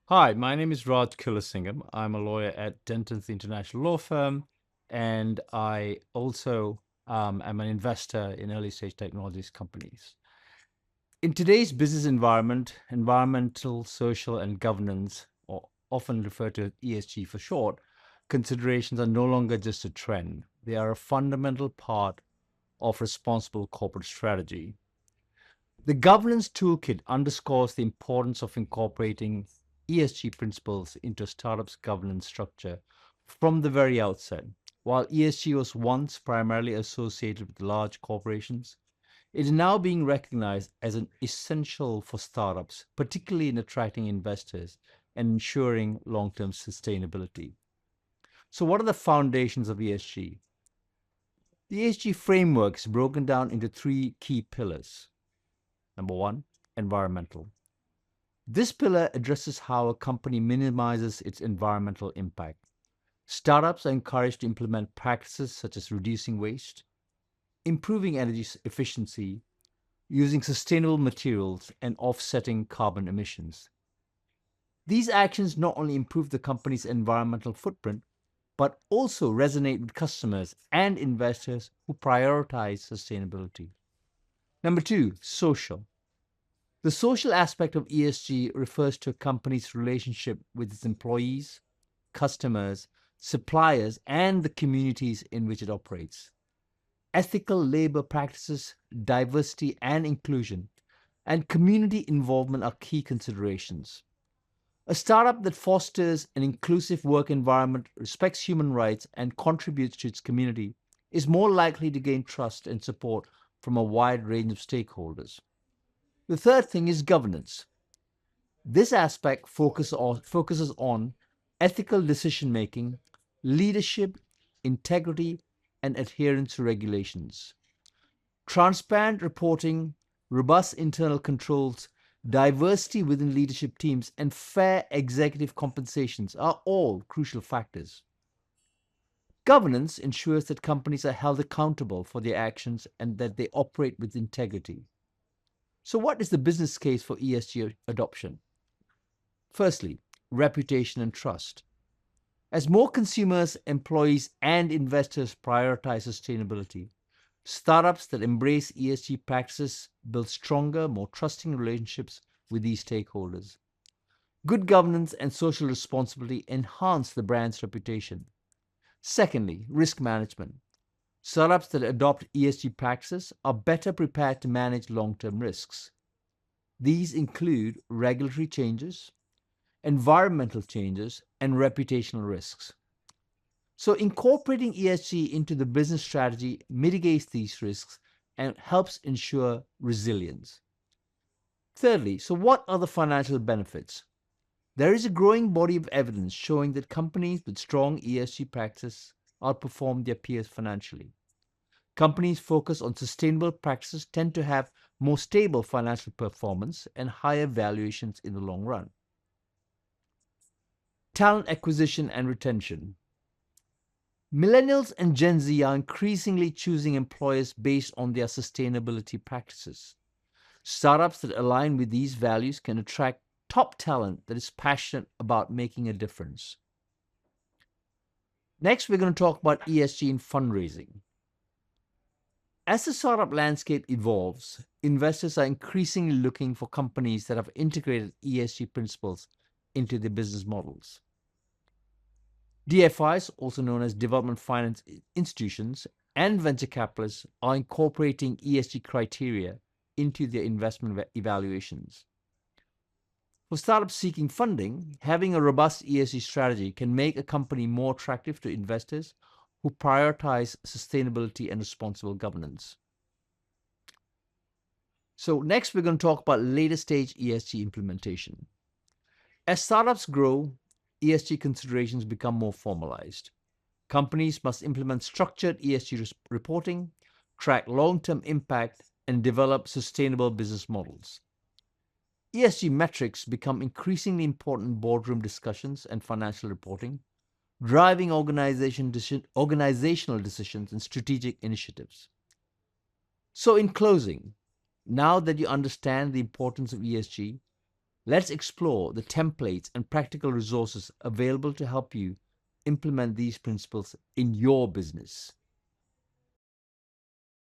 Hi, my name is Raj Kulasingham. I'm a lawyer at Denton's International Law Firm, and I also am an investor in early stage technologies companies. In today's business environment, environmental, social, and governance, or often referred to as ESG for short, considerations are no longer just a trend. They are a fundamental part of responsible corporate strategy. The governance toolkit underscores the importance of incorporating ESG principles into a startup's governance structure from the very outset. While ESG was once primarily associated with large corporations, it is now being recognized as an essential for startups, particularly in attracting investors and ensuring long-term sustainability. So, what are the foundations of ESG? The ESG framework is broken down into three key pillars. Number one, environmental. This pillar addresses how a company minimizes its environmental impact. Startups are encouraged to implement practices such as reducing waste, improving energy efficiency, using sustainable materials, and offsetting carbon emissions. These actions not only improve the company's environmental footprint, but also resonate with customers and investors who prioritize sustainability. Number two, social. The social aspect of ESG refers to a company's relationship with its employees, customers, suppliers, and the communities in which it operates. Ethical labor practices, diversity and inclusion, and community involvement are key considerations. A startup that fosters an inclusive work environment, respects human rights, and contributes to its community is more likely to gain trust and support from a wide range of stakeholders. The third thing is governance. This aspect focuses on ethical decision making, leadership, integrity, and adherence to regulations. Transparent reporting, robust internal controls, diversity within leadership teams, and fair executive compensations are all crucial factors. Governance ensures that companies are held accountable for their actions and that they operate with integrity. So, what is the business case for ESG adoption? Firstly, reputation and trust. As more consumers, employees, and investors prioritize sustainability, startups that embrace ESG practices build stronger, more trusting relationships with these stakeholders. Good governance and social responsibility enhance the brand's reputation. Secondly, risk management. Startups that adopt ESG practices are better prepared to manage long term risks. These include regulatory changes, environmental changes, and reputational risks. So, incorporating ESG into the business strategy mitigates these risks and helps ensure resilience. Thirdly, so what are the financial benefits? There is a growing body of evidence showing that companies with strong ESG practices outperform their peers financially. Companies focused on sustainable practices tend to have more stable financial performance and higher valuations in the long run. Talent acquisition and retention. Millennials and Gen Z are increasingly choosing employers based on their sustainability practices. Startups that align with these values can attract top talent that is passionate about making a difference. Next, we're going to talk about ESG in fundraising. As the startup landscape evolves, investors are increasingly looking for companies that have integrated ESG principles into their business models. DFIs, also known as development finance institutions, and venture capitalists are incorporating ESG criteria into their investment evaluations. For startups seeking funding, having a robust ESG strategy can make a company more attractive to investors who prioritize sustainability and responsible governance. So, next, we're going to talk about later stage ESG implementation. As startups grow, ESG considerations become more formalized. Companies must implement structured ESG reporting, track long term impact, and develop sustainable business models. ESG metrics become increasingly important in boardroom discussions and financial reporting, driving organizational decisions and strategic initiatives. So, in closing, now that you understand the importance of ESG, Let's explore the templates and practical resources available to help you implement these principles in your business.